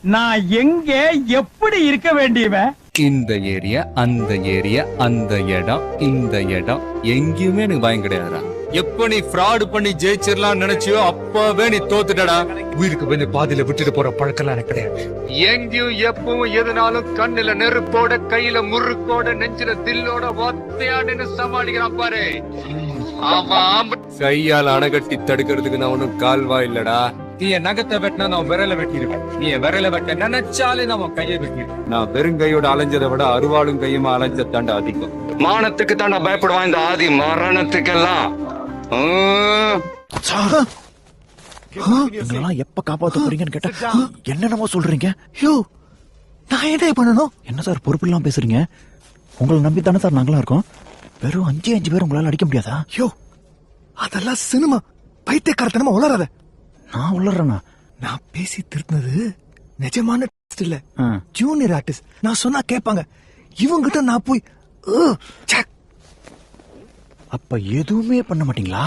நான் எங்க எப்படி இருக்க வேண்டியவன்? இந்த ஏரியா, அந்த ஏரியா, அந்த இடம், இந்த இடம் எங்கேயுமே எனக்கு பயம் கிடையாதுடா. எப்ப நீ ஃப்ராட் பண்ணி ஜெயிச்சிடலாம் நினைச்சியோ அப்பவே நீ தோத்துட்டடா. உயிருக்கு வந்து பாதியில விட்டுட்டு போற பழக்கம் எனக்கு கிடையாது. எங்கேயும் எப்பவும் எதுனாலும் கண்ணுல நெருப்போட, கையில முறுக்கோட, நெஞ்சில தில்லோட ஒத்தையாடுன்னு சமாளிக்கிறான் பாரு. கையால் அணைகட்டி தடுக்கிறதுக்கு நான் ஒன்னும் கால்வா இல்லடா. நீ என் நகத்தை வெட்டினா நான் விரல வெட்டிருவேன். நீ என் விரல வெட்ட நினைச்சாலே நான் கையை வெட்டிருவேன். நான் வெறும் கையோட அலைஞ்சதை விட அருவாளும் கையுமா அலைஞ்ச தாண்டா அதிகம். மானத்துக்கு தாண்டா பயப்படுவான் இந்த ஆதி, மரணத்துக்கெல்லாம். எங்களெல்லாம் எப்ப காப்பாத்த போறீங்கன்னு கேட்டா என்னென்னமோ சொல்றீங்க. யோ, நான் என்ன பண்ணணும்? என்ன சார் பொறுப்பு இல்லாம பேசுறீங்க? உங்களை நம்பி தானே சார் நாங்களா இருக்கோம். வெறும் 5 பேர் உங்களால அடிக்க முடியாதா? யோ, அதெல்லாம் சினிமா. பைத்தியக்காரத்தனமா உளறாத. நான் உளறேனா? நான் பேசி திருத்தினது நிஜமான இல்ல, ஜூனியர் ஆர்டிஸ்ட். நான் சொன்னா கேட்பாங்க. இவங்கிட்ட நான் போய் அப்ப எதுவுமே பண்ண மாட்டீங்களா?